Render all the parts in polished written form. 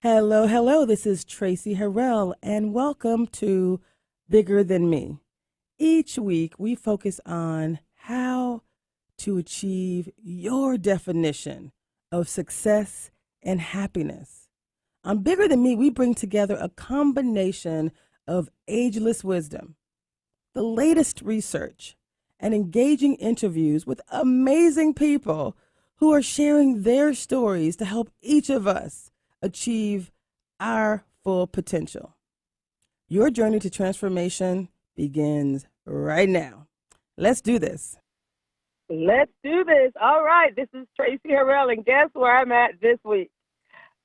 Hello, hello. This is Traci Harrell, and welcome to Bigger Than Me. Each week, we focus on how to achieve your definition of success and happiness. On Bigger Than Me, we bring together a combination of ageless wisdom, the latest research, and engaging interviews with amazing people who are sharing their stories to help each of us achieve our full potential. Your journey to transformation begins right now. Let's do this. Let's do this. All right. This is Traci Harrell, and guess where I'm at this week?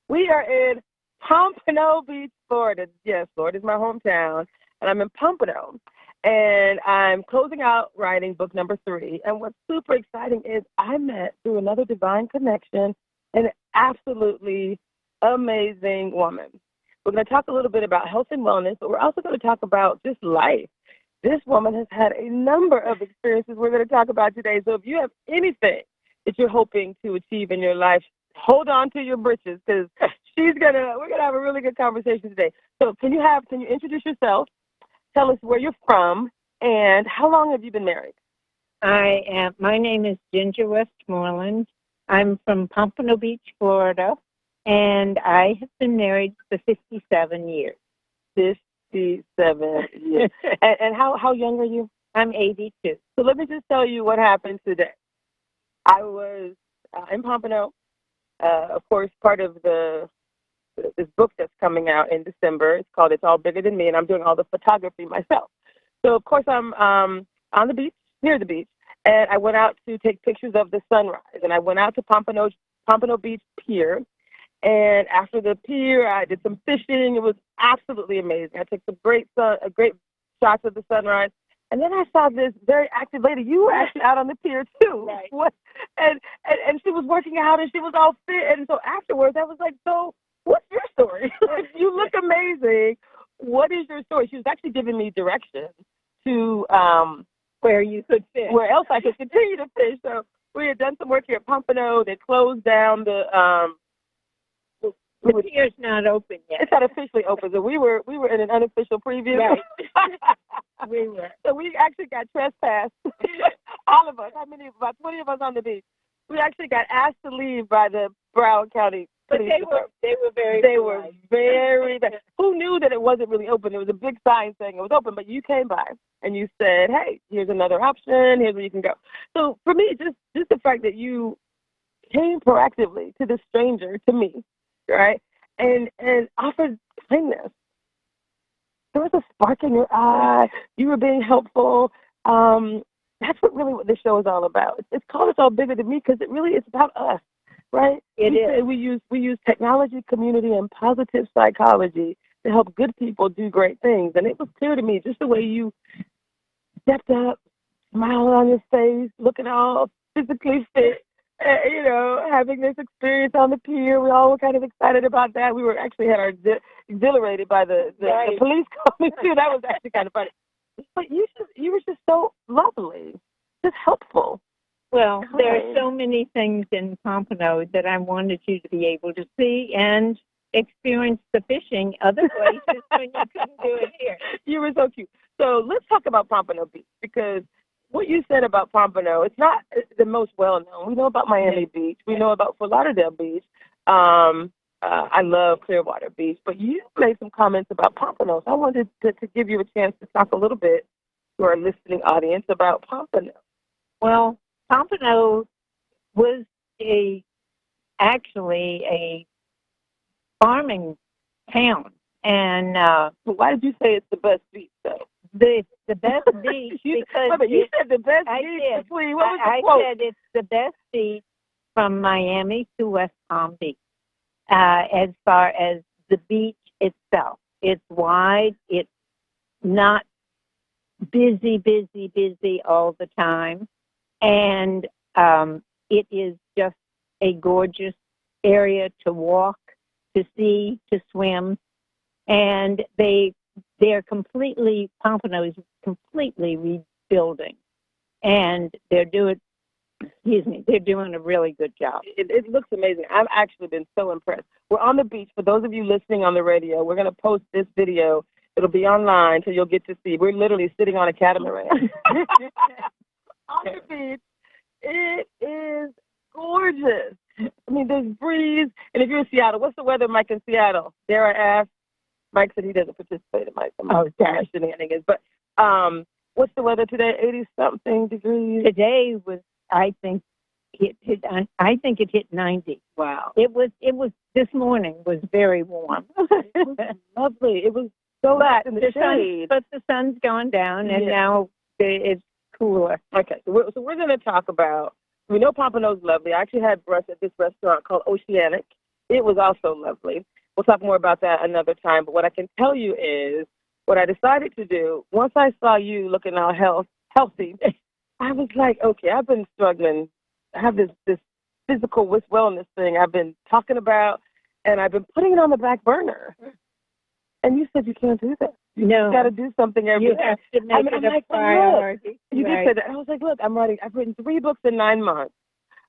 We are in Pompano Beach, Florida. Yes, Florida is my hometown, and I'm in Pompano. And I'm closing out writing book number 3. And what's super exciting is I met, through another divine connection, an absolutely amazing woman. We're going to talk a little bit about health and wellness, but we're also going to talk about just life. This woman has had a number of experiences we're going to talk about today. So if you have anything that you're hoping to achieve in your life, hold on to your britches, because we're going to have a really good conversation today. So can you introduce yourself? Tell us where you're from and how long have you been married? My name is Ginger Westmoreland. I'm from Pompano Beach, Florida, and I have been married for 57 years. 57 years. And how young are you? I'm 82. So let me just tell you what happened today. I was in Pompano, of course, part of this book that's coming out in December. It's called It's All Bigger Than Me, and I'm doing all the photography myself. So, of course, I'm on the beach, near the beach, and I went out to take pictures of the sunrise. And I went out to Pompano Beach Pier, and after the pier, I did some fishing. It was absolutely amazing. I took some great shots of the sunrise. And then I saw this very active lady. You were actually out on the pier, too. Right. And she was working out, and she was all fit. And so afterwards, I was like, so what's your story? You look amazing. What is your story? She was actually giving me directions to where you could fish, where else I could continue to fish. So we had done some work here at Pompano. They closed down the pier's not open yet. It's not officially open. So we were in an unofficial preview. Right. We were. So we actually got trespassed. All of us. How many? About 20 of us on the beach. We actually got asked to leave by the Broward County. But they were very bad. Who knew that it wasn't really open? There was a big sign saying it was open, but you came by and you said, hey, here's another option. Here's where you can go. So for me, just the fact that you came proactively to this stranger, to me, right, and offered kindness. There was a spark in your eye. You were being helpful. That's what this show is all about. It's called It's All Bigger Than Me because it really is about us. Right? It is. We use technology, community, and positive psychology to help good people do great things. And it was clear to me just the way you stepped up, smile on your face, looking all physically fit, having this experience on the pier. We all were kind of excited about that. We were actually exhilarated by the police coming too. That was actually kind of funny. But you were just so lovely, just helpful. Well, there are so many things in Pompano that I wanted you to be able to see and experience the fishing other places when you couldn't do it here. You were so cute. So let's talk about Pompano Beach, because what you said about Pompano, it's not the most well-known. We know about Miami Beach. We know about Fort Lauderdale Beach. I love Clearwater Beach. But you made some comments about Pompano. So I wanted to give you a chance to talk a little bit to our listening audience about Pompano. Well, Pompano was actually a farming town, and why did you say it's the best beach, though? The best beach because you said the best I beach. did. What was the I quote? said it's the best beach from Miami to West Palm Beach. As far as the beach itself, it's wide. It's not busy all the time. And it is just a gorgeous area to walk, to see, to swim. And Pompano is completely rebuilding. And they're doing Excuse me. They're doing a really good job. It looks amazing. I've actually been so impressed. We're on the beach. For those of you listening on the radio, we're going to post this video. It'll be online, so you'll get to see. We're literally sitting on a catamaran on the beach. It is gorgeous. I mean, there's breeze. And if you're in Seattle, what's the weather, Mike, in Seattle? Dare I ask? Mike said he doesn't participate in my shenanigans. But what's the weather today? 80-something degrees. Today was, I think it hit 90. Wow. It was this morning was very warm. It was lovely. It was so hot in the shade. But the sun's gone down, and now it's cooler. Okay, so we're going to talk about, we know Pompano's lovely. I actually had brunch at this restaurant called Oceanic. It was also lovely. We'll talk more about that another time. But what I can tell you is what I decided to do, once I saw you looking all healthy, I was like, okay, I've been struggling. I have this physical wellness thing I've been talking about, and I've been putting it on the back burner. And you said you can't do that. You got to do something every day. You have to make it a priority. You did say that. I was like, look, I've written 3 books in 9 months.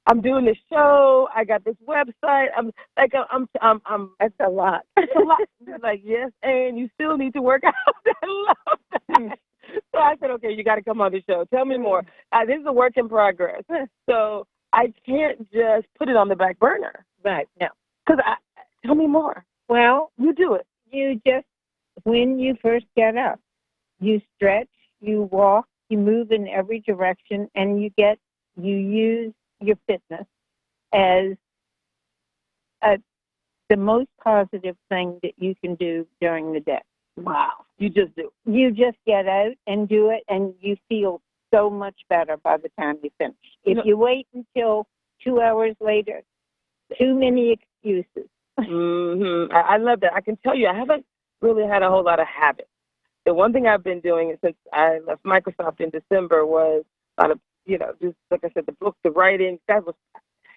I'm doing this show. I got this website. I'm That's a lot. It's a lot. You're like, yes, and you still need to work out. I love that. So I said, okay, you got to come on the show. Tell me more. This is a work in progress. So I can't just put it on the back burner. Right. No. Because tell me more. Well, You do it. you just, when you first get up, you stretch, you walk, you move in every direction, and you use your fitness as the most positive thing that you can do during the day. Wow. You just do. You just get out and do it, and you feel so much better by the time you finish. If you wait until 2 hours later, too many excuses. Mm-hmm. I love that. I can tell you, I haven't really had a whole lot of habits. The one thing I've been doing since I left Microsoft in December was a lot of, just like I said, the book, the writing. That was,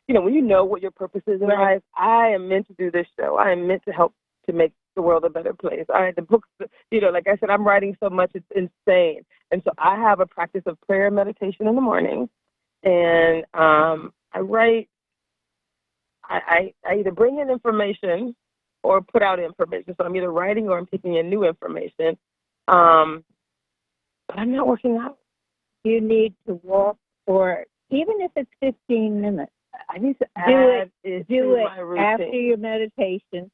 when you know what your purpose is in life. I am meant to do this show. I am meant to help to make the world a better place. The books, like I said, I'm writing so much, it's insane. And so I have a practice of prayer and meditation in the morning. And I write, I either bring in information or put out information. So I'm either writing or I'm taking in new information. But I'm not working out. You need to walk, or even if it's 15 minutes. I need to do it after your meditation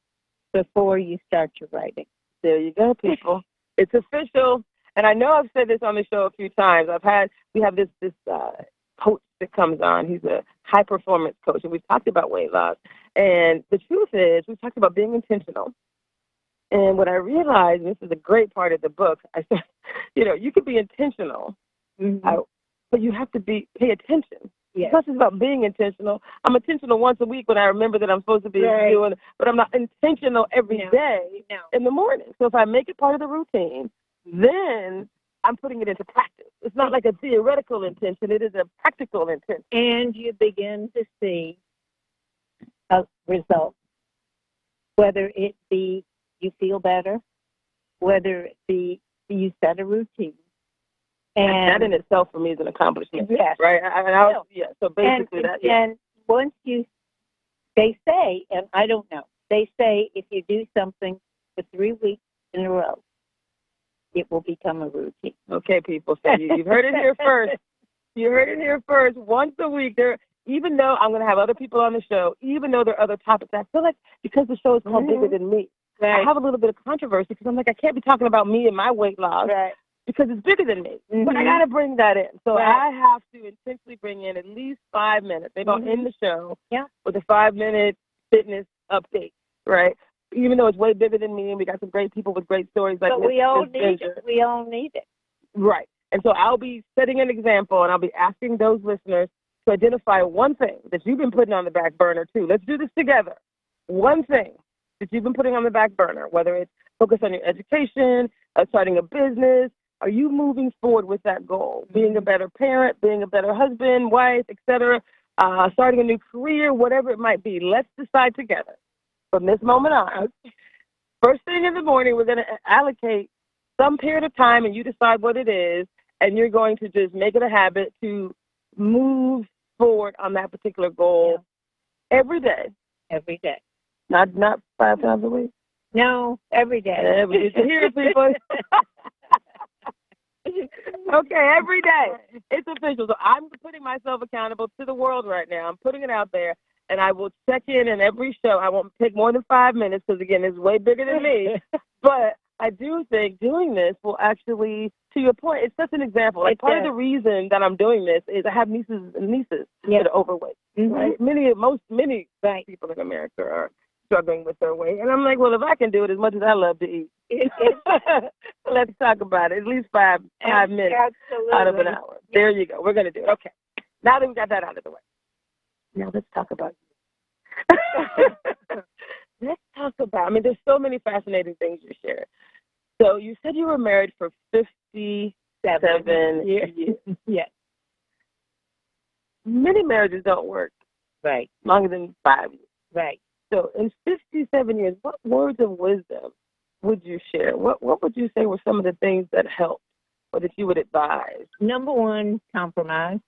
before you start your writing. There you go, people. It's official. And I know I've said this on the show a few times. We have this coach that comes on. He's a high performance coach, and we've talked about weight loss. And the truth is, we've talked about being intentional. And what I realized, and this is a great part of the book, I said, you could be intentional, but you have to pay attention. Yes. It's not just about being intentional. I'm intentional once a week when I remember that I'm supposed to be doing it, but I'm not intentional every day in the morning. So if I make it part of the routine, then I'm putting it into practice. It's not like a theoretical intention. It is a practical intention. And you begin to see a result, whether it be you feel better, whether it be you set a routine. And that in itself for me is an accomplishment. Yes. Right? So basically And once they say, and I don't know, they say if you do something for 3 weeks in a row, it will become a routine. Okay, people. So you've heard it here first. You heard it here first. Once a week, even though I'm going to have other people on the show, even though there are other topics, I feel like because the show is called Bigger Than Me, I have a little bit of controversy because I'm like, I can't be talking about me and my weight loss because it's bigger than me. But I got to bring that in. So I have to intentionally bring in at least 5 minutes. Maybe I'll end the show with a 5-minute fitness update, right? Even though it's way bigger than me and we got some great people with great stories like but we all need it. We all need it. Right. And so I'll be setting an example, and I'll be asking those listeners to identify one thing that you've been putting on the back burner, too. Let's do this together. One thing that you've been putting on the back burner, whether it's focus on your education, starting a business. Are you moving forward with that goal? Being a better parent, being a better husband, wife, etc., starting a new career, whatever it might be. Let's decide together from this moment on. First thing in the morning, we're going to allocate some period of time, and you decide what it is, and you're going to just make it a habit to move forward on that particular goal every day. Every day. Not 5 times a week. No, every day. Did you hear it, people? Okay, every day. It's official. So I'm putting myself accountable to the world right now. I'm putting it out there, and I will check in every show. I won't take more than 5 minutes because, again, it's way bigger than me. But I do think doing this will actually, to your point, it's such an example. Like, part of the reason that I'm doing this is I have nieces that are overweight. Right? Many people in America are struggling with their weight. And I'm like, well, if I can do it as much as I love to eat, let's talk about it. At least 5 minutes out of an hour. There you go. We're going to do it. Okay. Now that we got that out of the way. Now let's talk about you. Let's talk about, there's so many fascinating things you shared. So you said you were married for 57 years. Yes. Many marriages don't work. Right. Longer than 5 years. Right. So in 57 years, what words of wisdom would you share? What would you say were some of the things that helped or that you would advise? Number one, compromise.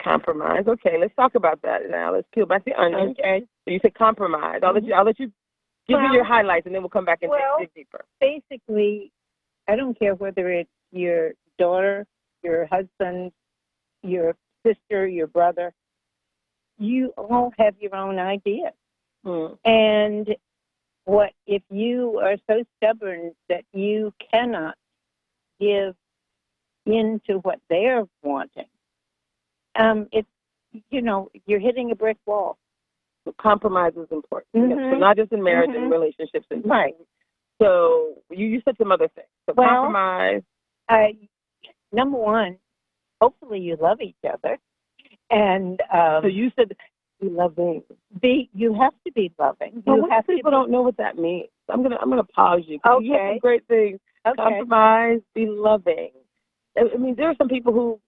Compromise. Okay, let's talk about that now. Let's peel back the onion. Okay. So you said compromise. I'll let you give me your highlights, and then we'll come back and dig deeper. Basically, I don't care whether it's your daughter, your husband, your sister, your brother. You all have your own ideas. And what if you are so stubborn that you cannot give in to what they're wanting? It's, you're hitting a brick wall. So compromise is important. So not just in marriage and relationships. Right. So you said some other things. So compromise. Number one, hopefully you love each other. And so you said be loving. You have to be loving. People don't know what that means. I'm gonna pause you. Okay. You have some great things. Okay. Compromise, be loving. There are some people who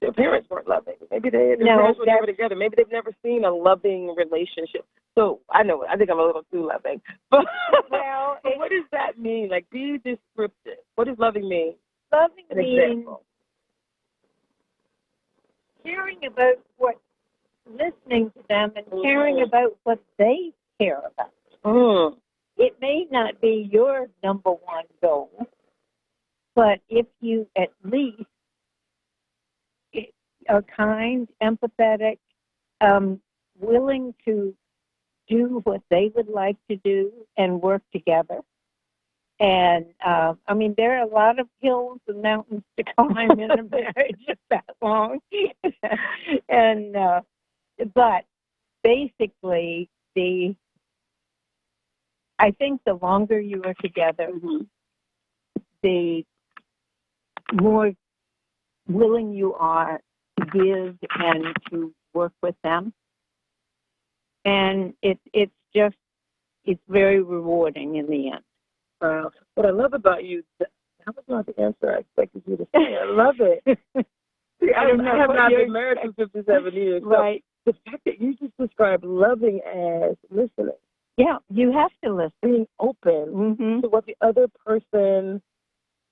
their parents weren't loving. Maybe their parents were never together. Maybe they've never seen a loving relationship. So I think I'm a little too loving. But what does that mean? Like, be descriptive. What does loving mean? Loving means caring about listening to them and caring about what they care about. It may not be your number one goal, but if you at least are kind, empathetic, willing to do what they would like to do and work together. And, there are a lot of hills and mountains to climb in a marriage that long. And, but basically, I think the longer you are together, the more willing you are to give and to work with them. And it's very rewarding in the end. Wow. What I love about you, that was not the answer I expected you to say. I love it. See, I have not been married for 57 years. Right. So the fact that you just described loving as listening. Yeah, you have to listen. Being open to what the other person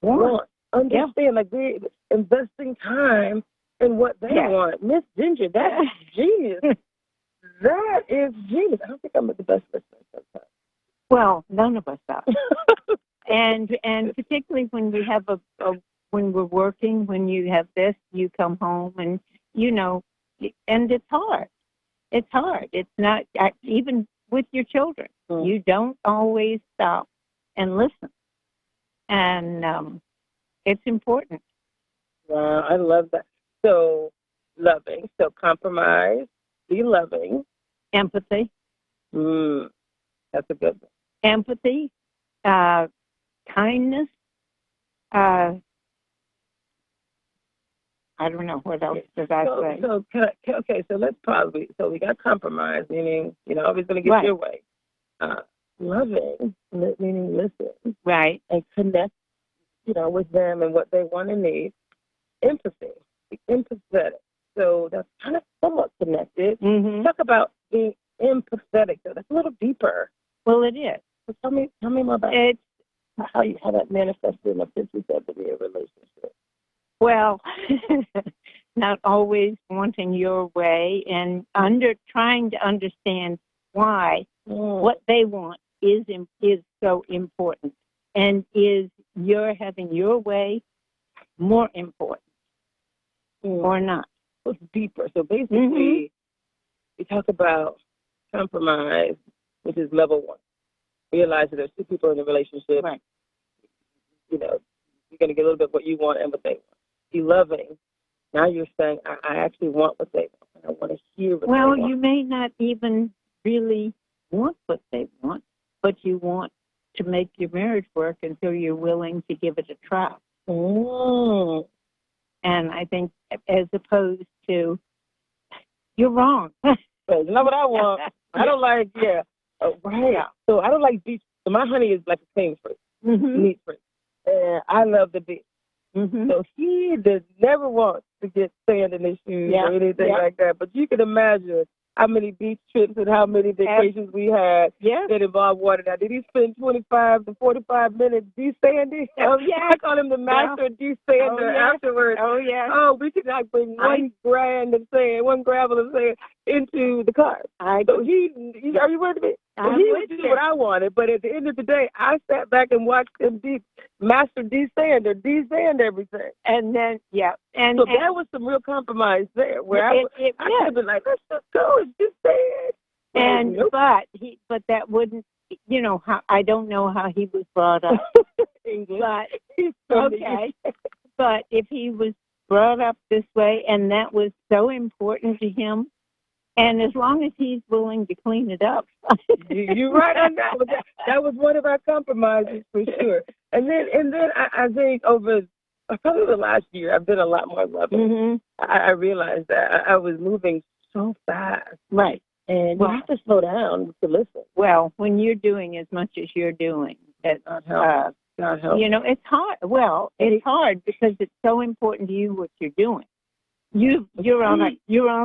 wants. Understand, like they're investing time in what they want. Miss Ginger, that's genius. That is genius. I don't think I'm the best listener sometimes. Well, none of us are. and particularly when we have when we're working, when you have this, you come home and, and it's hard. It's hard. It's not, even with your children, you don't always stop and listen. And it's important. Wow, I love that. So, loving. So, compromise, be loving. Empathy. That's a good one. Empathy, kindness. I don't know what else did I say. So let's pause. So we got compromise, meaning you're always going to get your way. Loving, meaning listen, right, and connect, with them and what they want and need. Empathy, be empathetic. So that's kind of somewhat connected. Talk about being empathetic. So that's a little deeper. Well, it is. So tell me more about how that manifested in a 57-year relationship. Well, not always wanting your way, and trying to understand why what they want is so important, and is your having your way more important or not? It's deeper. So basically, we talk about compromise, which is level one. Realize that there's two people in the relationship. Right. You know, you're going to get a little bit what you want and what they want. Be loving. Now you're saying, I actually want what they want. I want to hear what they want. Well, you may not even really want what they want, but you want to make your marriage work until you're willing to give it a try. And I think, as opposed to, you're wrong. That's not what I want. I don't like, right. Yeah. So I don't like beach. So my honey is like a clean fruit, meat fruit. And I love the beach. So he never wants to get sand in his shoes or anything like that. But you can imagine how many beach trips and how many vacations we had that involved water. Now, did he spend 25 to 45 minutes desanding? Oh, yeah. I call him the master desander afterwards. Oh, yeah. Oh, we could not bring one gravel of sand into the car. So are you with me? He would do what I wanted, but at the end of the day, I sat back and watched him master desand everything. And then, and there was some real compromise there, where I could have been like, let's just go and just sand. And but that wouldn't, how I don't know how he was brought up. But okay, but if he was brought up this way, and that was so important to him. And as long as he's willing to clean it up. You're right on that. That was one of our compromises for sure. And then I think over probably the last year, I've been a lot more loving. I realized that I was moving so fast. Right. And you have to slow down to listen. Well, when you're doing as much as you're doing, God help. It's hard. Well, it's hard because it's so important to you what you're doing. You're on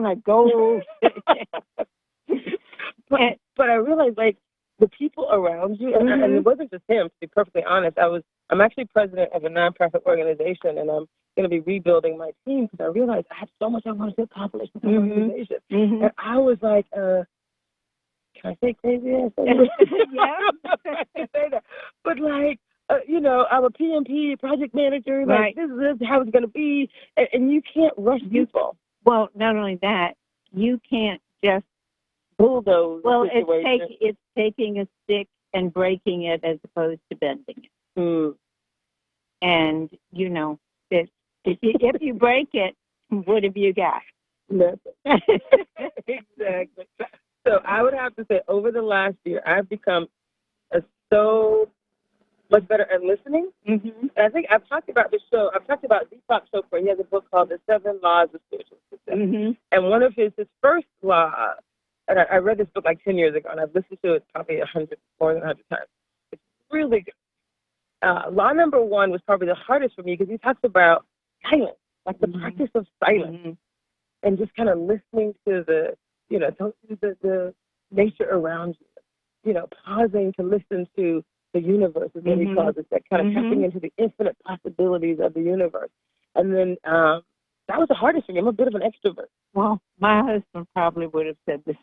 a goal. but I realized, like, the people around you, and it wasn't just him, to be perfectly honest. I'm actually president of a nonprofit organization, and I'm going to be rebuilding my team because I realized I had so much I wanted to accomplish with my organization. And I was like, can I say crazy ass? I can say that. But like, I'm a PMP project manager. Like, this is how it's going to be, and you can't rush people. Well, not only that, you can't just bulldoze. Well, it's taking a stick and breaking it as opposed to bending it. And if you break it, what have you got? Nothing. Exactly. So I would have to say, over the last year, I've become so much better at listening. And I think I've talked about this show. I've talked about Deepak Chopra. He has a book called The 7 Laws of Spiritual Success. And one of his first law, and I read this book like 10 years ago, and I've listened to it probably more than 100 times. It's really good. Law number 1 was probably the hardest for me because he talks about silence, like the practice of silence, and just kind of listening to the nature around you. Pausing to listen to the universe is what he calls it, that kind of tapping into the infinite possibilities of the universe. And then that was the hardest for me. I'm a bit of an extrovert. Well, my husband probably would have said this.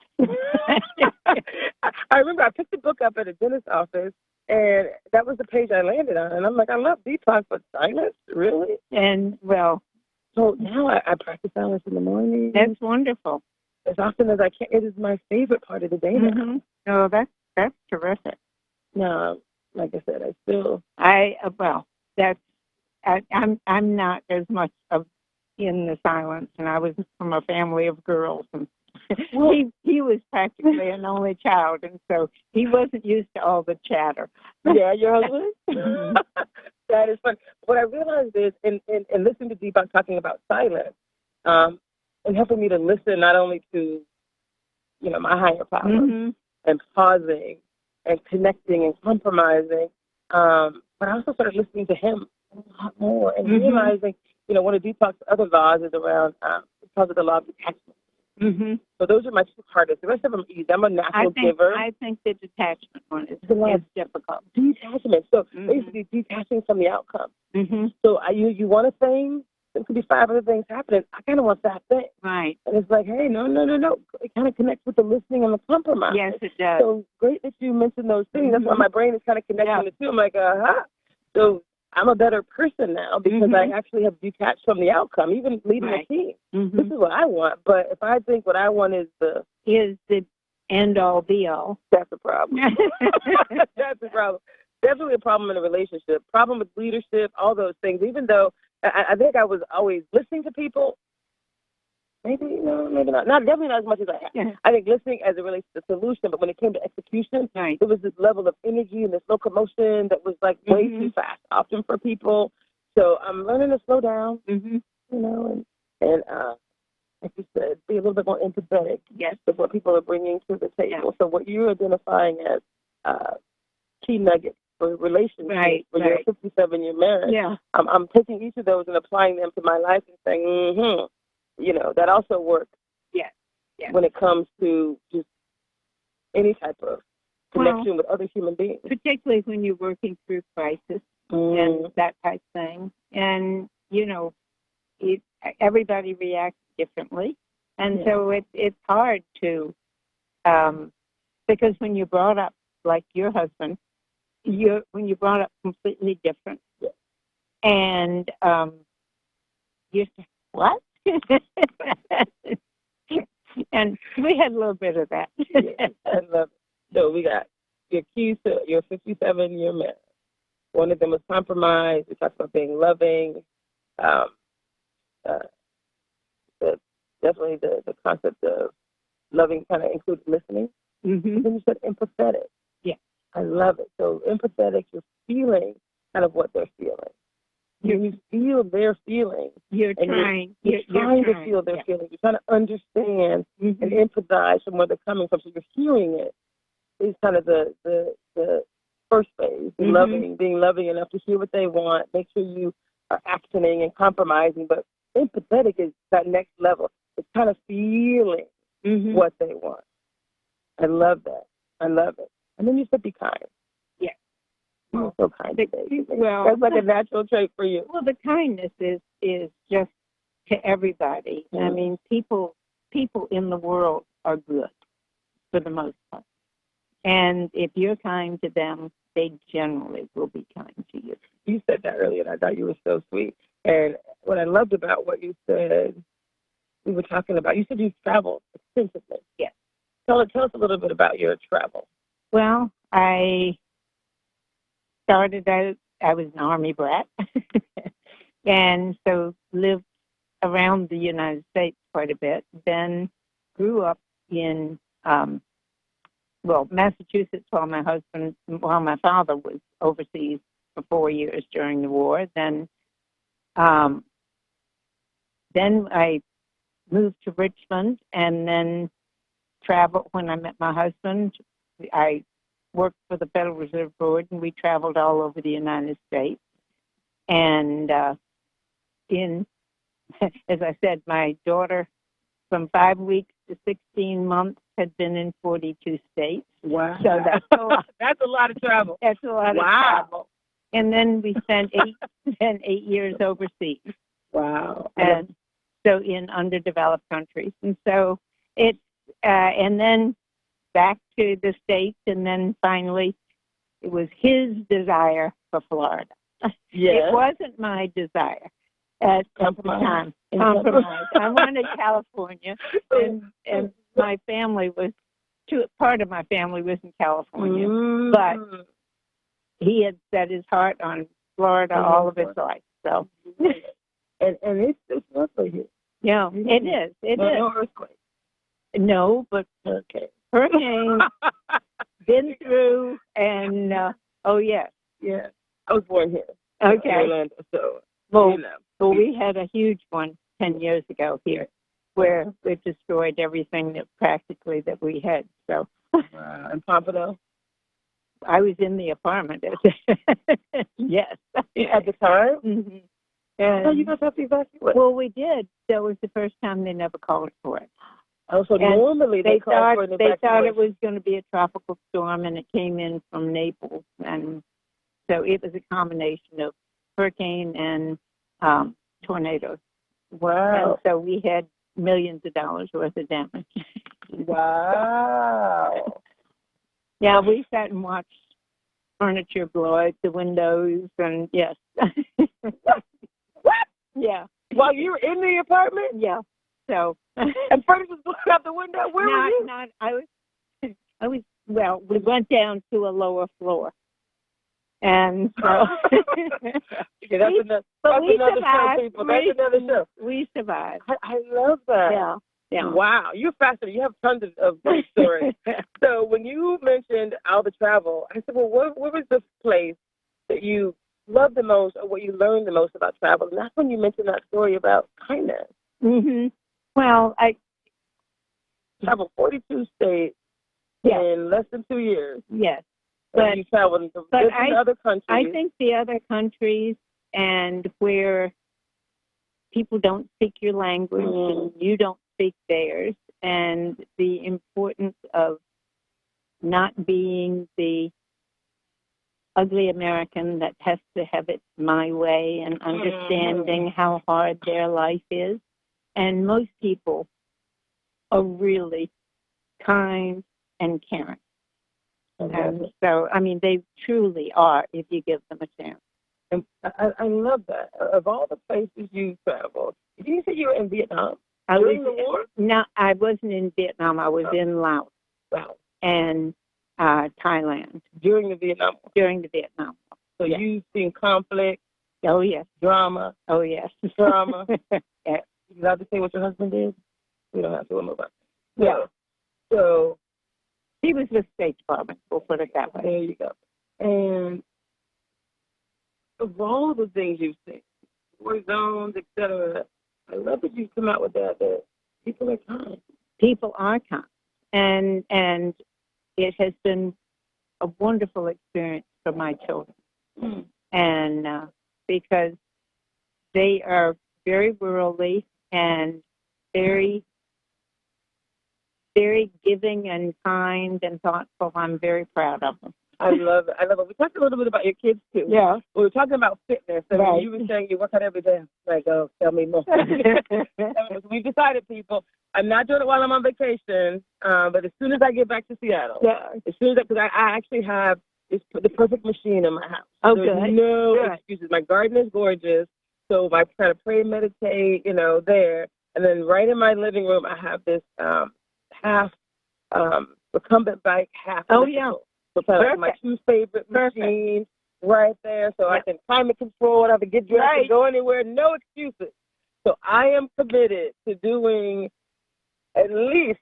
I remember I picked the book up at a dentist's office, and that was the page I landed on. And I'm like, I love Deepak, but silence? Really? And, well. So now I practice silence in the morning. That's wonderful. As often as I can. It is my favorite part of the day now. Oh, that's terrific. No, like I said, I'm not as much of in the silence, and I was from a family of girls, and he was practically an only child, and so he wasn't used to all the chatter. Yeah, your husband? That is fun. What I realized is, in listening to Deepak talking about silence, and helping me to listen not only to, my higher power and pausing and connecting and compromising, but I also started listening to him a lot more and realizing, one of Deepak's other laws is around, because of the law of detachment. So those are my two hardest. The rest of them are easy. I'm a natural giver. I think the detachment one is difficult. Detachment. So basically detaching from the outcome. So you want a thing, there could be 5 other things happening. I kind of want that thing. Right. And it's like, hey, no. It kind of connects with the listening and the compromise. Yes, it does. So great that you mentioned those things. That's why my brain is kind of connecting the two. I'm like, So I'm a better person now because I actually have detached from the outcome, even leading a team. This is what I want. But if I think what I want is the end-all, be-all, that's a problem. That's a problem. Definitely a problem in a relationship, problem with leadership, all those things. Even though I think I was always listening to people, maybe maybe not. Definitely not as much as I had. Yeah. I think listening as it relates to the solution, but when it came to execution, there was this level of energy and this locomotion that was like way too fast, often for people. So I'm learning to slow down, and like you said, be a little bit more empathetic with what people are bringing to the table. Yeah. So what you're identifying as key nuggets for relationships for your 57-year marriage. Yeah. I'm taking each of those and applying them to my life and saying, that also works. Yeah. When it comes to just any type of connection with other human beings. Particularly when you're working through crisis and that type of thing. And, everybody reacts differently. And so it's hard to, because when you're brought up like your husband, when you're brought up completely different, and you say, what? And we had a little bit of that. I love it. So we got your keys to your 57-year marriage. One of them was compromise. We talked about being loving. Definitely the concept of loving kind of includes listening. And then you said empathetic. Yeah. I love it. So empathetic, you're feeling kind of what they're feeling. You feel their feelings. You're trying to feel their feelings. You're trying to understand and empathize from where they're coming from. So you're hearing it. Is kind of the first phase, being loving enough to hear what they want, make sure you are actioning and compromising. But empathetic is that next level. It's kind of feeling what they want. I love that. I love it. And then you said be kind. Yeah. You're so kind today. Well, that's like a natural trait for you. Well, the kindness is just to everybody. I mean, people in the world are good for the most part. And if you're kind to them, they generally will be kind to you. You said that earlier, and I thought you were so sweet. And what I loved about what you said, we were talking about, you said you've traveled extensively. Yes. Tell us a little bit about your travel. Well, I started out, I was an Army brat, and so lived around the United States quite a bit. Then grew up in Massachusetts while my father was overseas for 4 years during the war. Then I moved to Richmond and then traveled. When I met my husband, I worked for the Federal Reserve Board, and we traveled all over the United States. And as I said, my daughter, from 5 weeks to 16 months, had been in 42 states. Wow. So that's a lot. That's a lot of travel. That's a lot of travel. And then we spent 8 years overseas. Wow. And so in underdeveloped countries. And so and then back to the States, and then finally it was his desire for Florida. Yeah. It wasn't my desire at the time. Compromise. I wanted California, and my family was, part of my family was in California, but he had set his heart on Florida all of his life. So, and it's lovely here. Yeah, it is. It is. No earthquake. No, but hurricane, been through, and yes. Yeah, I was born here. Okay. In Orlando, so well, we had a huge one 10 years ago here, where it destroyed everything that we had. So. Wow. In Pompano? I was in the apartment. Yes. At the time? Mm-hmm. And you guys have to evacuate? Well, we did. That was the first time they never called for it. Oh, so normally they call for an evacuation. They thought it was going to be a tropical storm, and it came in from Naples. And so it was a combination of hurricane and tornadoes. Wow. And so we had millions of dollars worth of damage. Wow. Yeah, we sat and watched furniture blow out the windows, and yes. What? Yeah. While you were in the apartment? Yeah. So. And furniture was blowing out the window? Where were you? Well, we went down to a lower floor. And so. Okay, that's another show, people. That's another show. We survived. I love that. Yeah. Yeah. Wow, you're fascinating. You have tons of great stories. So when you mentioned all the travel, I said, well, what was the place that you loved the most or what you learned the most about travel? And that's when you mentioned that story about kindness. Mm-hmm. Well, I traveled 42 states in less than 2 years. Yes. But you traveled to other countries. I think the other countries and where people don't speak your language and you don't speak theirs, and the importance of not being the ugly American that has to have it my way and understanding how hard their life is. And most people are really kind and caring. And so, I mean, they truly are if you give them a chance. And I love that. Of all the places you traveled, did you say you were in Vietnam? During the war? No, I wasn't in Vietnam. I was in Laos. Wow. And Thailand. During the Vietnam War? During the Vietnam War. So you've seen conflict? Oh, yes. Drama? Oh, yes. Drama? Yes. You have to say what your husband did? We don't have to move on. Yeah. So he was with State Department, we'll put it that way. There you go. And of all the things you've seen, war zones, etc., I love that you've come out with that people are kind. People are kind. And it has been a wonderful experience for my children. And because they are very worldly and very, very giving and kind and thoughtful. I'm very proud of them. I love it. We talked a little bit about your kids, too. Yeah. We were talking about fitness. And right. You were saying you work out every day. Like, oh, tell me more. We've decided, people, I'm not doing it while I'm on vacation, but as soon as I get back to Seattle, as soon as because I actually have the perfect machine in my house. Oh, There's good. no excuses. My garden is gorgeous, so I try to pray and meditate, there. And then right in my living room, I have this half recumbent bike, half electrical. So kind of like my two favorite machines right there, so I can climate control and I can get dressed and go anywhere. No excuses. So I am committed to doing at least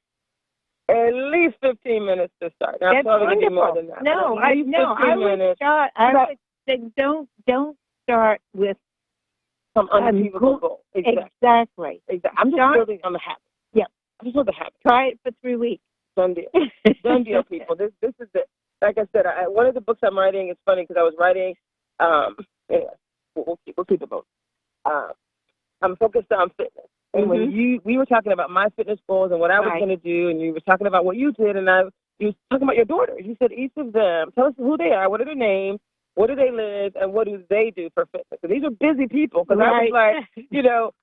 15 minutes to start. Now, I'm probably going to do more than that. No, I would start. I would say don't start with some unachievable goal. Exactly. I'm just building on the habit. Yeah. I just want the habit. Try it for 3 weeks. Done deal. Done deal, people. This is it. Like I said, one of the books I'm writing, it's funny because I was writing, anyway, we'll keep it both. I'm focused on fitness. And when we were talking about my fitness goals and what I was going to do, and you were talking about what you did, and you were talking about your daughters. You said each of them, tell us who they are, what are their names, where do they live, and what do they do for fitness? And these are busy people, because I was like,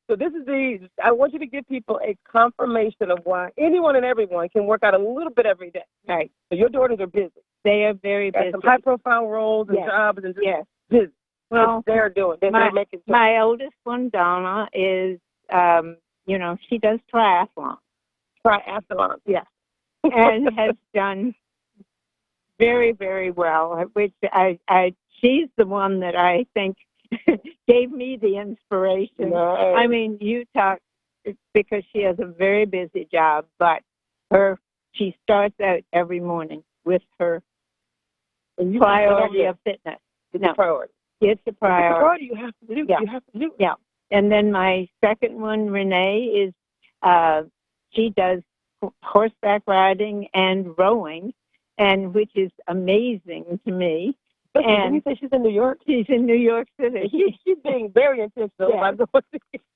so this is I want you to give people a confirmation of why anyone and everyone can work out a little bit every day. Right. So your daughters are busy. They are very busy. Some high-profile roles and jobs and just busy. Well, they're doing. They're making. My oldest one, Donna, is, she does triathlon. Triathlon. Yes. And has done very, very well, which she's the one that I think gave me the inspiration. Nice. I mean, you talk, because she has a very busy job, but she starts out every morning with her priority of fitness. It's a priority. It's a priority. You have to do. Yeah. You have to do. Yeah. And then my second one, Renee, is she does horseback riding and rowing, and which is amazing to me. And you say she's in New York? She's in New York City. She's being very intentional about going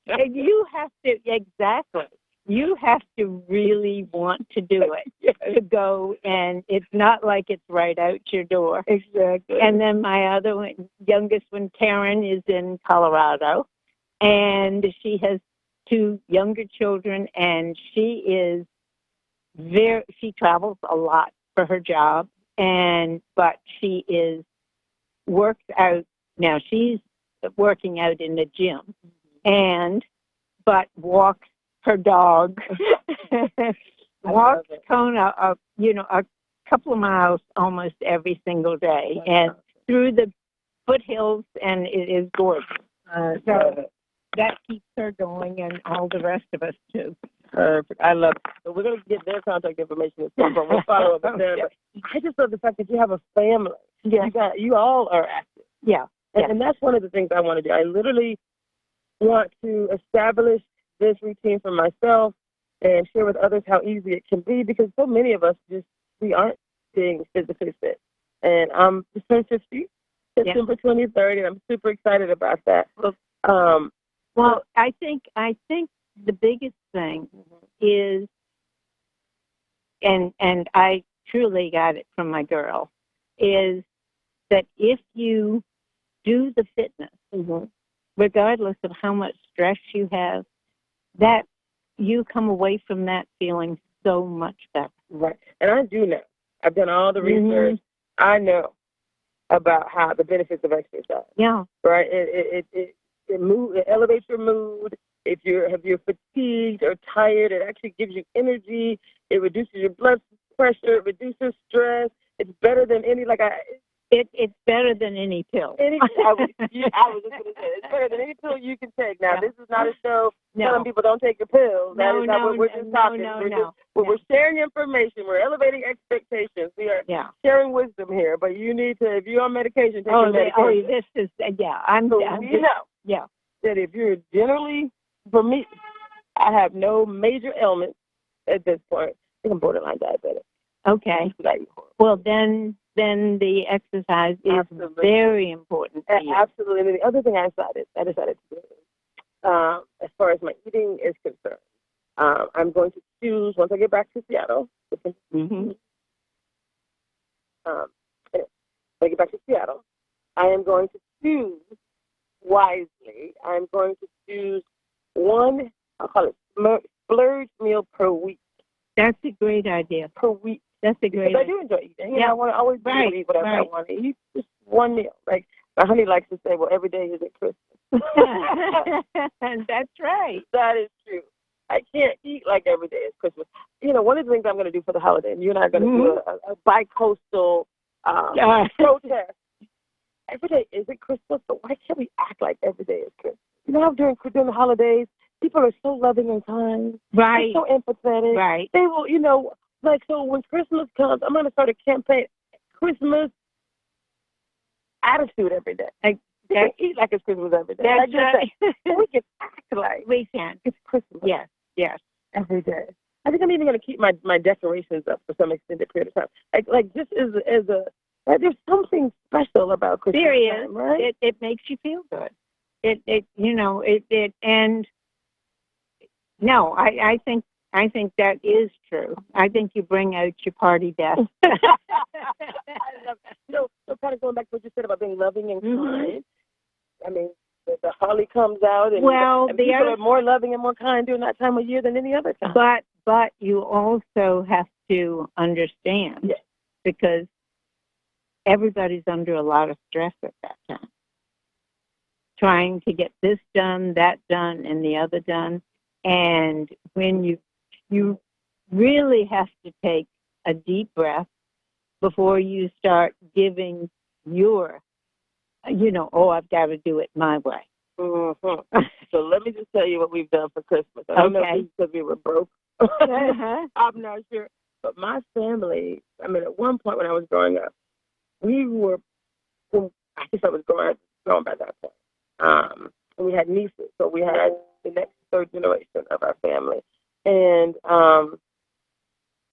and you have to, exactly. You have to really want to do it, to go, and it's not like it's right out your door. Exactly. And then my other one, youngest one, Karen, is in Colorado, and she has two younger children, and she travels a lot for her job, but she works out now. She's working out in the gym, but walks her dog, walks Kona, a couple of miles almost every single day, and through the foothills, and it is gorgeous. So that keeps her going, and all the rest of us too. Perfect. I love it. So we're going to get their contact information at some point. We'll follow up with them. But I just love the fact that you have a family. Yeah. You all are active. Yeah. And that's one of the things I want to do. I literally want to establish this routine for myself and share with others how easy it can be, because so many of us we aren't being physically fit. And I'm just turned 50, September 23rd, and I'm super excited about that. Well, I think the biggest thing is, and I truly got it from my girl, is that if you do the fitness, regardless of how much stress you have, that you come away from that feeling so much better. Right. And I do know. I've done all the research. I know about how the benefits of exercise. Yeah. Right. It elevates your mood. If you're fatigued or tired, it actually gives you energy. It reduces your blood pressure. It reduces stress. It's better than it's better than any pill. I was just going to say, it's better than any pill you can take. Now, this is not a show telling people don't take your pills. That is not what we're just talking. We're sharing information. We're elevating expectations. We are sharing wisdom here. But you need to, if you're on medication, take your medication. This is, that if you're generally, for me, I have no major ailments at this point. I think I'm borderline diabetic. Okay. Well, then the exercise is very important to you. Absolutely. And the other thing I decided to do, as far as my eating is concerned, I'm going to choose, once I get back to Seattle, when I get back to Seattle, I am going to choose wisely. I'm going to choose one, I'll call it splurge meal per week. That's a great idea. Per week. That's a great idea. I do enjoy eating. I want to always eat whatever I want to eat. Just one meal. Like my honey likes to say, well, every day isn't Christmas. That's right. That is true. I can't eat like every day is Christmas. One of the things I'm going to do for the holiday, and you and I are going to do a bi-coastal protest. Every day isn't Christmas, but why can't we act like every day is Christmas? During the holidays, people are so loving and kind. Right. They're so empathetic. Right. They will, so when Christmas comes, I'm going to start a campaign, Christmas attitude every day. Eat like it's Christmas every day. That's right. We can act like we can. It's Christmas. Yes. Every day. I think I'm even going to keep my decorations up for some extended period of time. Like just there's something special about Christmas. There is. Time, right? It makes you feel good. I think that is true. I think you bring out your party best. I love that. So kind of going back to what you said about being loving and kind. I mean, the holly comes out, and people are more loving and more kind during that time of year than any other time. But you also have to understand, because everybody's under a lot of stress at that time, trying to get this done, that done, and the other done. And when you really have to take a deep breath before you start giving your, I've got to do it my way. Mm-hmm. So let me just tell you what we've done for Christmas. I don't know if it's because we were broke. I'm not sure. But my family, at one point when I was growing up, I guess I was growing by that point. And we had nieces, so we had the next third generation of our family. And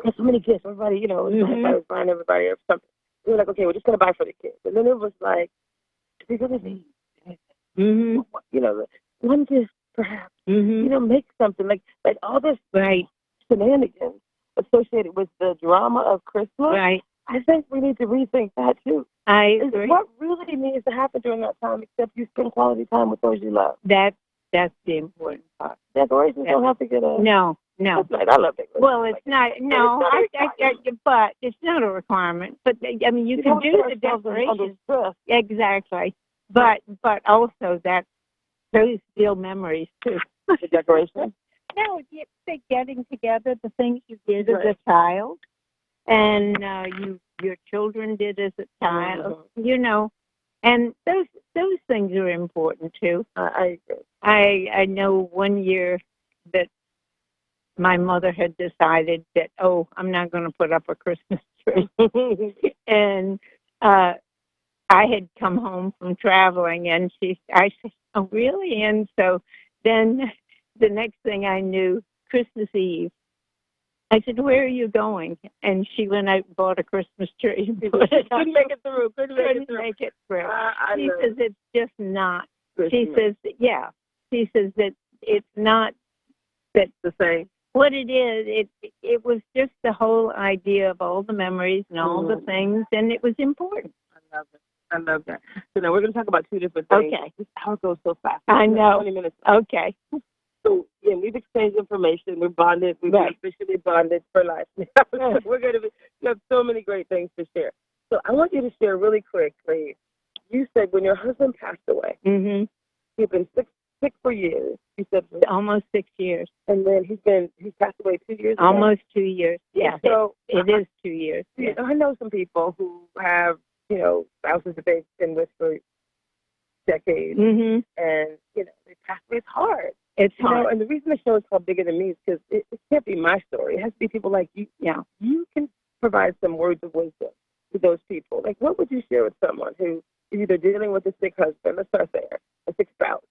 there's so many gifts. Everybody, everybody was buying everybody or something. We were like, okay, we're just going to buy for the kids. And then it was like, we're going to need, one gift perhaps, make something. Like all this shenanigans associated with the drama of Christmas. Right. I think we need to rethink that too. I agree. What really needs to happen during that time except you spend quality time with those you love? That's That's the important part. Decorations don't have to get a... No. That's nice. I love decorations. Well, it's not. No, but it's not a requirement. But I mean, you can do the decorations. Exactly. But also those still memories too. The decorations. No, it's getting together, the things you did as a child, and your children did as a child. Mm-hmm. And those things are important too. I agree. I know one year that my mother had decided that, I'm not going to put up a Christmas tree. And I had come home from traveling, and I said, oh, really? And so then the next thing I knew, Christmas Eve, I said, where are you going? And she went out and bought a Christmas tree. Couldn't make it through. She says it's just not. She says, She says that it's not that the same. What it is, it was just the whole idea of all the memories and all the things, and it was important. I love that. So now we're going to talk about two different things. Okay. This hour goes so fast. I know. 20 minutes. Okay. So, we've exchanged information. We're bonded. We've officially bonded for life. We're going to we have so many great things to share. So I want you to share really quickly. You said when your husband passed away, you've been sick for years. You said almost 6 years. And then he's passed away 2 years ago. Almost 2 years. Yeah. So it is 2 years. Yeah. I know some people who have, spouses that they've been with for decades, and they pass away. It's hard. It's hard. And the reason the show is called Bigger Than Me is because it can't be my story. It has to be people like you. Yeah. You can provide some words of wisdom to those people. Like, what would you share with someone who is either dealing with a sick husband, let's start there, a sick spouse,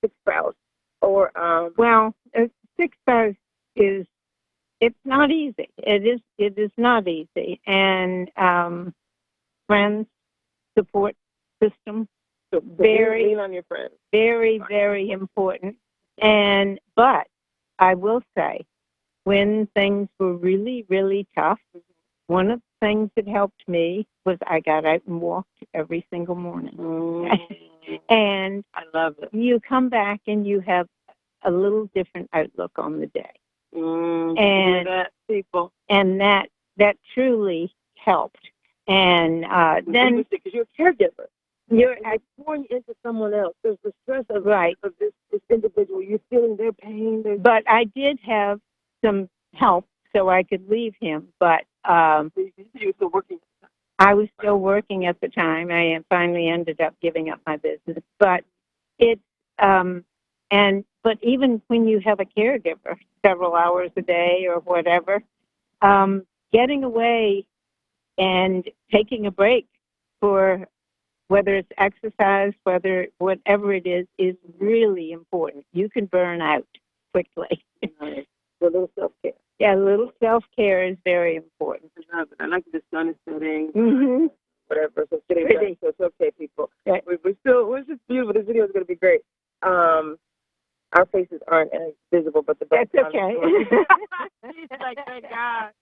or well, a sick spouse it's not easy. It is not easy, and friends, support system, so very lean on your friends. Very, very important. But I will say, when things were really, really tough, one of the things that helped me was I got out and walked every single morning. And I love it. You come back and you have a little different outlook on the day. And that truly helped. And then because you're a caregiver. You're pouring into someone else. There's the stress of this individual. You're feeling their pain. But I did have some help, so I could leave him. But you were still working. I was still working at the time. I finally ended up giving up my business. But it's but even when you have a caregiver, several hours a day or whatever, getting away and taking a break for whether it's exercise, whatever it is really important. You can burn out quickly. A little self-care. Yeah, a little self-care is very important. I like the sun is setting, whatever. So it's getting done, so it's okay, people. Yeah. We're just beautiful. This video is going to be great. Our faces aren't as visible, but the background. That's okay. It's like, thank God.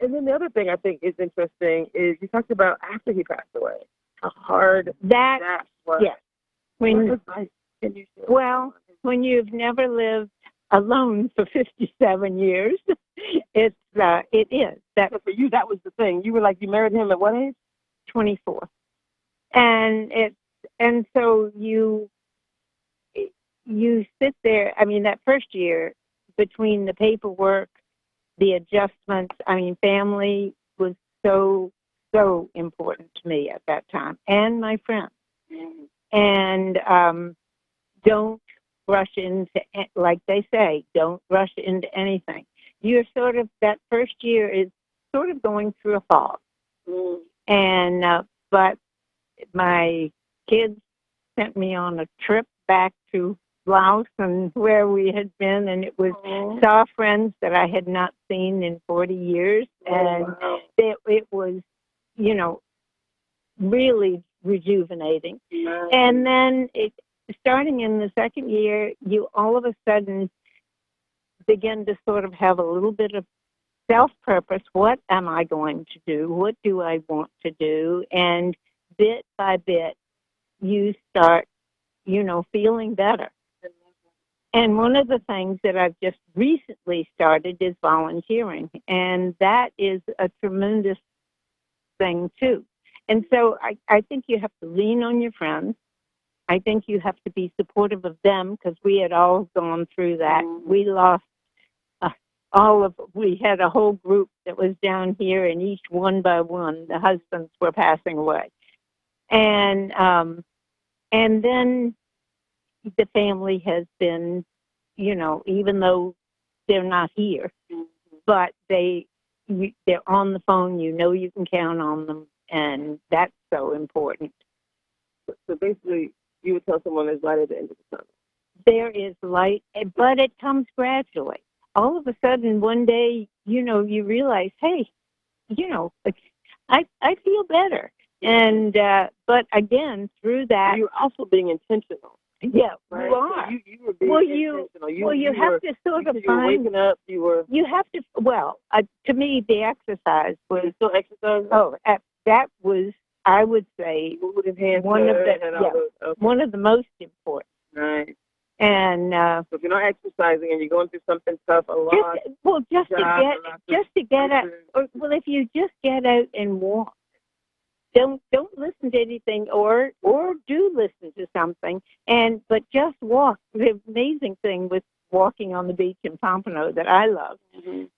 And then the other thing I think is interesting is you talked about after he passed away, how hard that was. Yes. When you've never lived alone for 57 years, it is. So for you, that was the thing. You were like, you married him at what age? 24. And so you sit there. I mean, that first year between the paperwork, the adjustments, family was so important to me at that time, and my friends. And don't rush into, like they say, don't rush into anything. You're that first year is sort of going through a fog. And, but my kids sent me on a trip back to Laos and where we had been, and it was saw friends that I had not seen in 40 years, and it was, really rejuvenating. And then starting in the second year, you all of a sudden begin to sort of have a little bit of self-purpose. What am I going to do? What do I want to do? And bit by bit, you start feeling better. And one of the things that I've just recently started is volunteering, and that is a tremendous thing too. And so I think you have to lean on your friends. I think you have to be supportive of them, because we had all gone through that. We lost we had a whole group that was down here, and each one by one, the husbands were passing away. And then the family has been, even though they're not here, but they're on the phone, you can count on them, and that's so important. So basically, you would tell someone there's light at the end of the tunnel. There is light, but it comes gradually. All of a sudden, one day, you realize, hey, I feel better. And, but again, through that. You're also being intentional. Yeah, right? you are. So you were being intentional. You have to sort of find. You were waking up, You have to, to me, the exercise was. You still exercise? Oh, that was, I would say, one of the most important. Right. And so if you're not exercising and you're going through something tough, just to get out. Well, if you just get out and walk, don't listen to anything, or do listen to something, but just walk. The amazing thing with walking on the beach in Pompano that I love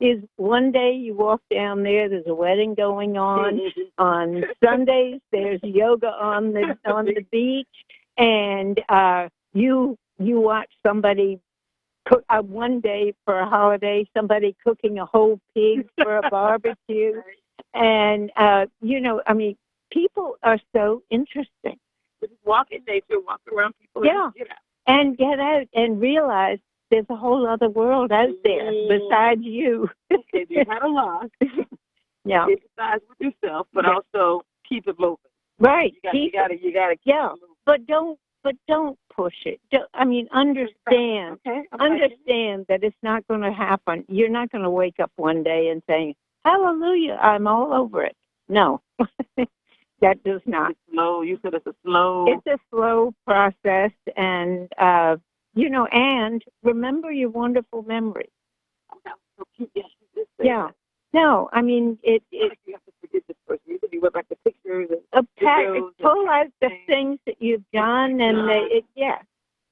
is one day you walk down there's a wedding going on. On Sundays there's yoga on the beach, and you watch somebody cook one day for a holiday, somebody cooking a whole pig for a barbecue. And, people are so interesting. Just walk in nature, walk around people, and get out and realize there's a whole other world out there besides you. Okay, you had a loss. Yeah. Exercise with yourself, but also keep it moving. Right. You gotta keep it moving. But don't push it. Understand. Understand that it's not going to happen. You're not going to wake up one day and say, "Hallelujah, I'm all over it." No, that does not. It's slow. You said it's a slow. It's a slow process, and and remember your wonderful memories. Yeah. No, I mean it. You have to forget this person. You said you went back to pictures and pull out the things that you've done, and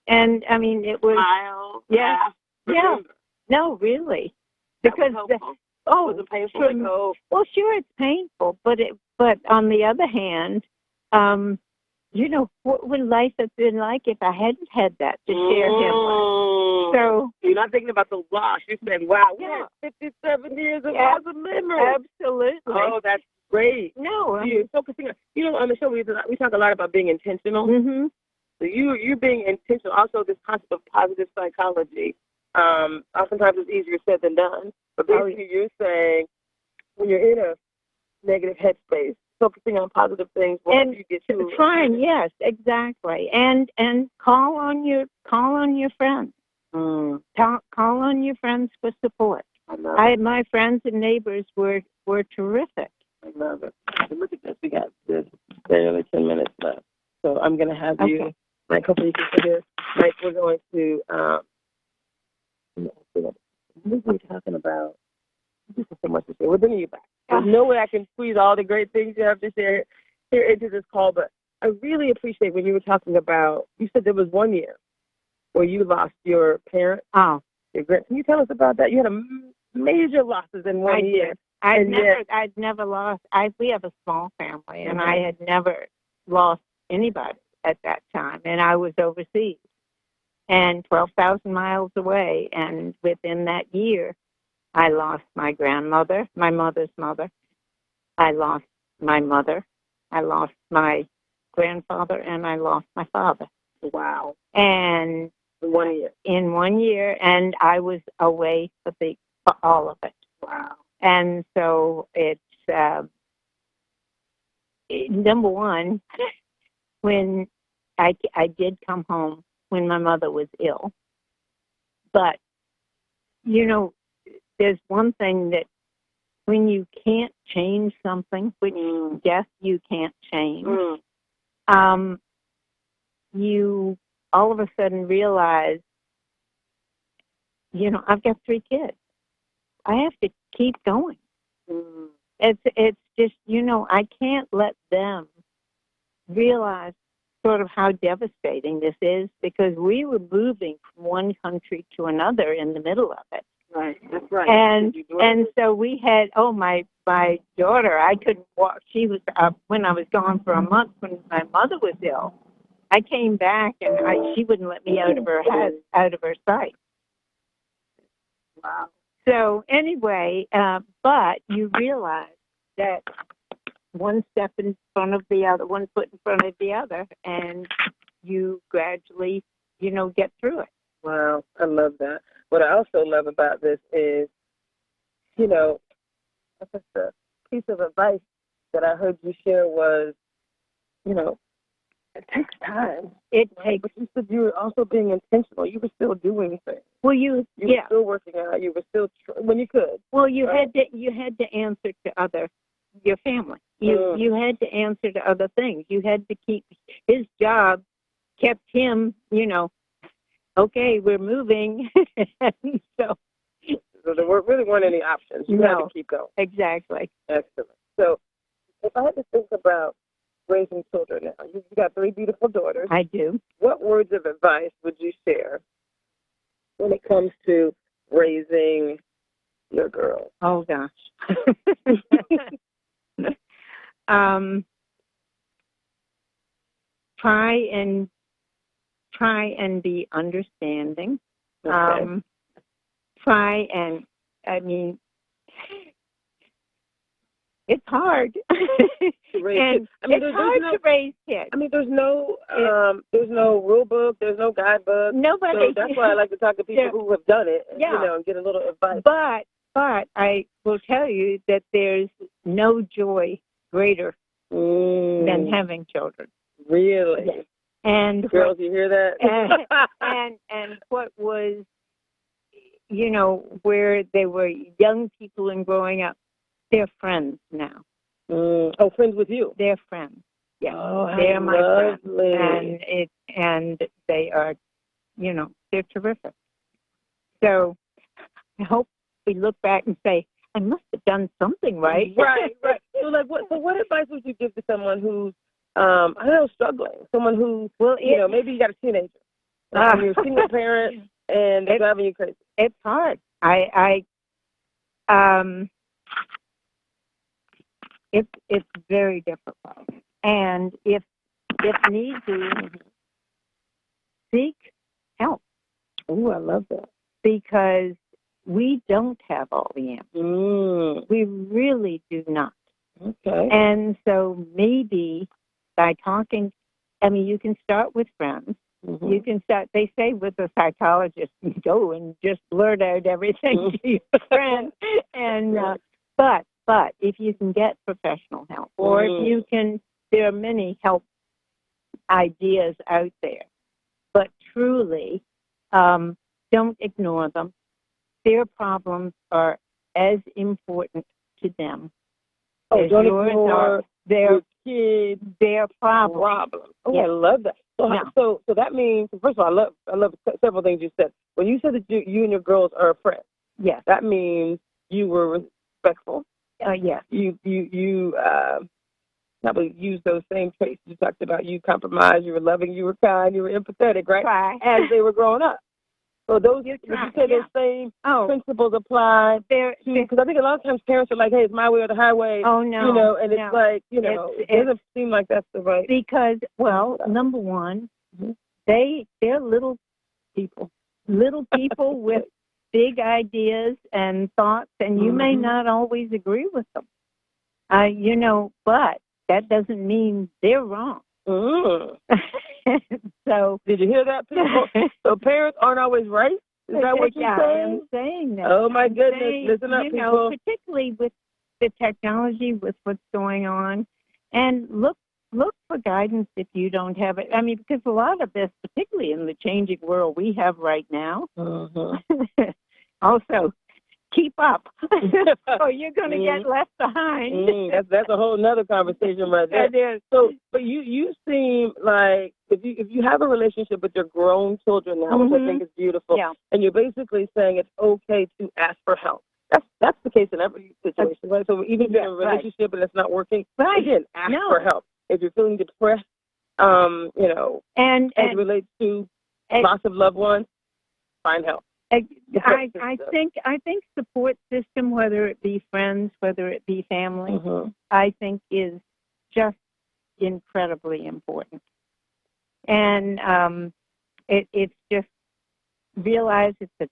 and I mean it was. Smile, no, really, because was it painful? Well, sure, it's painful, but on the other hand, what would life have been like if I hadn't had that to share him with? So you're not thinking about the loss. You said, "Wow, we had 57 years of awesome memories." Absolutely. Oh, that's great. No, you're focusing on. On the show we talk a lot about being intentional. Mm-hmm. So you're being intentional. Also, this concept of positive psychology. Oftentimes it's easier said than done. But basically, you're saying when you're in a negative headspace, focusing on positive things will you get through. Trying, yes, exactly, and call on your friends. Call on your friends for support. My friends and neighbors were terrific. I love it. Look at this. We got barely 10 minutes left, so I'm going to have you. Mike, hopefully you can see this. Mike, we're going to. What are we talking about? This is so much to say. We're bringing you back. There's no way I can squeeze all the great things you have to share here into this call, but I really appreciate when you were talking about, you said there was 1 year where you lost your parent. Oh. Your grand. Can you tell us about that? You had major losses in 1 year. I'd never lost. We have a small family, and I had never lost anybody at that time, and I was overseas and 12,000 miles away, and within that year, I lost my grandmother, my mother's mother. I lost my mother. I lost my grandfather, and I lost my father. Wow. And in 1 year. In 1 year, and I was away for all of it. Wow. And so it's number one, when I did come home when my mother was ill. But, there's one thing that when you can't change something, which death you can't change, you all of a sudden realize, you know, I've got 3 kids. I have to keep going. Mm. It's just, you know, I can't let them realize sort of how devastating this is, because we were moving from one country to another in the middle of it. Right, that's right. And so we had, my daughter, I couldn't walk. She was, when I was gone for a month when my mother was ill, I came back and she wouldn't let me out of her sight. Wow. So anyway, but you realize that one step in front of the other, one foot in front of the other, and you gradually, you know, get through it. Wow, I love that. What I also love about this is, you know, I guess the piece of advice that I heard you share was, you know, it takes time. It right? takes. But you said you were also being intentional. You were still doing things. Well, you were still working out. You were still when you could. Well, you right? had to answer to your family. You had to answer to other things. You had to keep his job kept him, you know. Okay, we're moving. So there weren't any options. You had to keep going. Exactly. Excellent. So if I had to think about raising children now, you've got 3 beautiful daughters. I do. What words of advice would you share when it comes to raising your girls? Oh, gosh. Try and be understanding. Okay. It's hard. To raise kids. It's hard to raise kids. I mean, there's no rule book, there's no guidebook. Nobody. So that's why I like to talk to people who have done it, and, yeah. you know, and get a little advice. But I will tell you that there's no joy greater than having children. Really? Yes. And girls, you hear that? and what was, you know, where they were young people and growing up, they're friends now. Oh, friends with you? They're friends. Yes, oh, they're my lovely. friends, and they are, you know, they're terrific. So I hope we look back and say, I must have done something right. Right. So what advice would you give to someone who's I don't know, struggling? Someone who, you know, maybe you got a teenager, and you're a single parent, and they're driving you crazy. It's hard. It's very difficult, and if need be, seek help. Oh, I love that, because we don't have all the answers. We really do not. Okay. And so maybe by talking, I mean, you can start with friends. Mm-hmm. You can start, they say with a psychologist, go and just blurt out everything to your friend. And, but if you can get professional help, or if you can, there are many help ideas out there. But truly, don't ignore them. Their problems are as important to them as don't yours ignore are. Their kids, their problems. Oh, yes. I love that. So that means, first of all, I love several things you said. When you said that you and your girls are friends, yes, that means you were respectful. Yes. You probably used those same traits you talked about. You compromised. You were loving. You were kind. You were empathetic, right? As they were growing up. So those, would you say those same principles apply? Because I think a lot of times parents are like, hey, it's my way or the highway. Oh, no. You know, and it's like, you know, it doesn't seem like that's the right. Because, well, number one, they're little people with big ideas and thoughts, and you may not always agree with them. You know, but that doesn't mean they're wrong. So did you hear that, people? So parents aren't always right? Is that what you're saying? I'm saying that. Oh my goodness! Listen up, people. Know, particularly with the technology, with what's going on, and look for guidance if you don't have it. I mean, because a lot of this, particularly in the changing world we have right now, also keep up, or you're going to get left behind. That's a whole nother conversation right there. That is. So, but you seem like, if if you have a relationship with your grown children now, which I think is beautiful, and you're basically saying it's okay to ask for help. That's the case in every situation, right? So even if you're in a relationship and it's not working, again, ask for help. If you're feeling depressed, and as it relates to loss of loved ones, find help. I think support system, whether it be friends, whether it be family, I think is just incredibly important. And it's just realize it's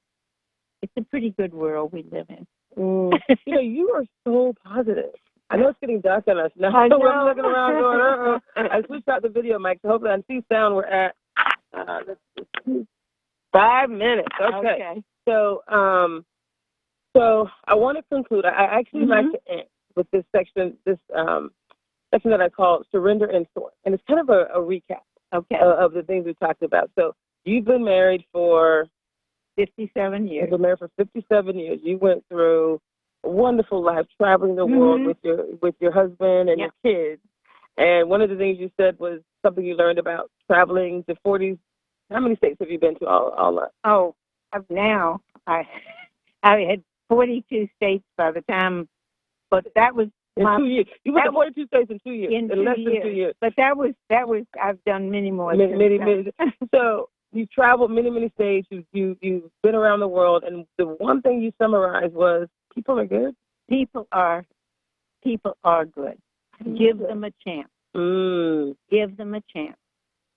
a pretty good world we live in. You are so positive. I know it's getting dark on us now. I'm looking around going, I switched out the video mic, so hopefully on C Sound we're at 5 minutes. Okay. So I want to conclude. I actually like to end with this section that I call Surrender and Soar. And it's kind of a recap of the things we talked about. So you've been married for 57 years. You've been married for 57 years. You went through a wonderful life traveling the world with your husband and your kids. And one of the things you said was something you learned about traveling to 40. How many states have you been to all up? Oh, now I had 42 states by the time, but that was in 2 years. You went to 42 states in 2 years. In less than 2 years. But that was. I've done many more. Many. So you've traveled many states. You've been around the world, and the one thing you summarized was people are good. People are good. Give them a chance. Give them a chance.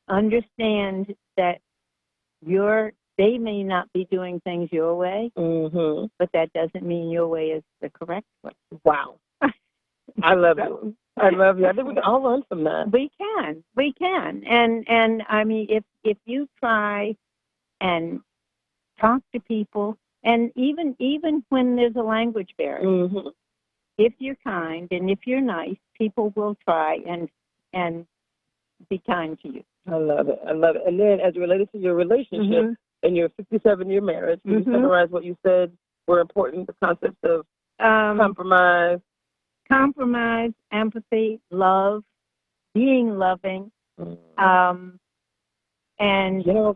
Understand that they may not be doing things your way, but that doesn't mean your way is the correct way. Wow. I love you. I love you. I think we can all learn from that. We can. And I mean, if you try and talk to people, and even when there's a language barrier, if you're kind and if you're nice, people will try and be kind to you. I love it. And then as related to your relationship and your 57-year marriage, can you summarize what you said were important, the concepts of compromise, empathy, love, being loving, and general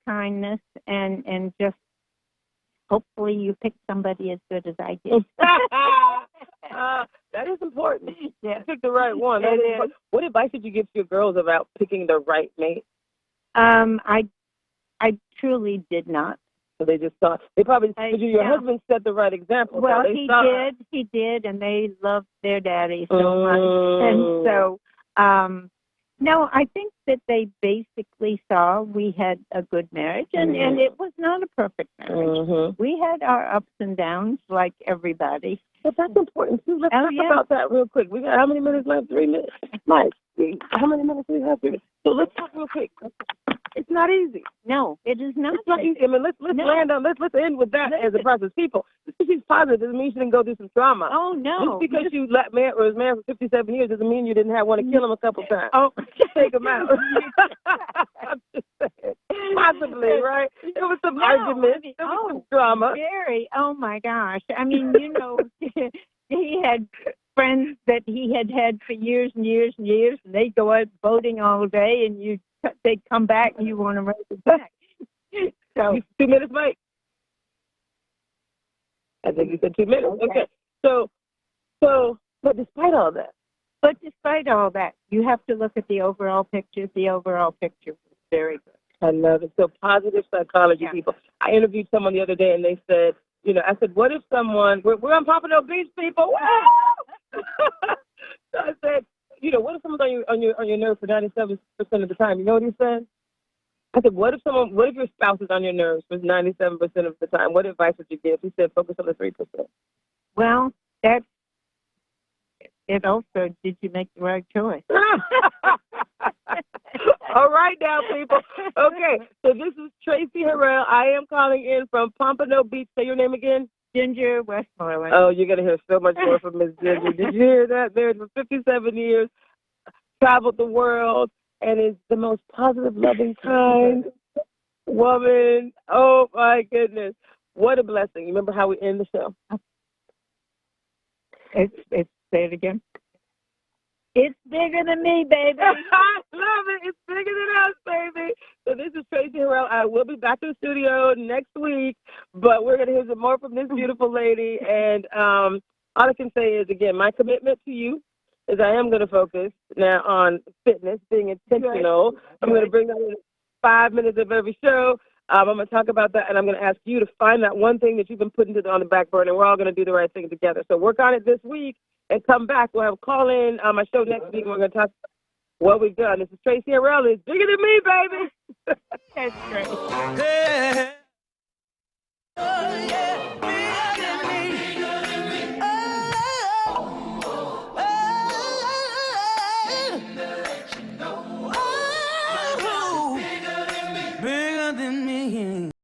kindness, and just hopefully you pick somebody as good as I did. That is important. Yeah. You pick the right one. What advice did you give to your girls about picking the right mate? I truly did not. So they just thought your husband set the right example. Well, he did, and they loved their daddy so much, and so no, I think that they basically saw we had a good marriage, and it was not a perfect marriage. We had our ups and downs like everybody. But that's important too. Let's talk about that real quick. We got how many minutes left? 3 minutes. Mike, how many minutes do we have? 3 minutes. So let's talk real quick. It's not easy. No, it is not. It's not easy. I mean, let's let's end with that as a process. People, just because she's positive doesn't mean she didn't go through some trauma. Oh no. Just because you was married for 57 years doesn't mean you didn't want to kill him a couple times. Oh, take him out. I'm just saying. Possibly, right? There was some arguments. There was some drama. Very. Oh my gosh. I mean, he had friends that he had for years and years and years, and they go out boating all day, and they come back and you want to race it back. So 2 minutes, Mike. I think you said 2 minutes. Okay. So, but despite all that, you have to look at the overall picture. The overall picture was very good. I love it. So positive psychology, people. I interviewed someone the other day, and they said, I said, what if someone, we're on Pompano Beach, people. So I said, what if someone's on your nerves for 97% of the time? You know what he said? I said, what if your spouse is on your nerves for 97% of the time? What advice would you give? He said, focus on the 3%. Well, that's it. Also, did you make the right choice? All right now, people. Okay, so this is Traci Harrell. I am calling in from Pompano Beach. Say your name again. Ginger Westmoreland. Oh, you're going to hear so much more from Miss Ginger. Did you hear that? Married for 57 years, traveled the world, and is the most positive, loving, kind woman. Oh, my goodness. What a blessing. You remember how we end the show? Say it again. It's bigger than me, baby. I love it. It's bigger than us, baby. So this is Traci Harrell. I will be back in the studio next week, but we're going to hear some more from this beautiful lady. And all I can say is, again, my commitment to you is I am going to focus now on fitness, being intentional. I'm going to bring that in 5 minutes of every show. I'm going to talk about that, and I'm going to ask you to find that one thing that you've been putting on the back burner, and we're all going to do the right thing together. So work on it this week and come back. We'll have a call-in on my show next week, and we're going to talk about what we've done. This is Traci Harrell. It's bigger than me, baby. That's great. Yeah.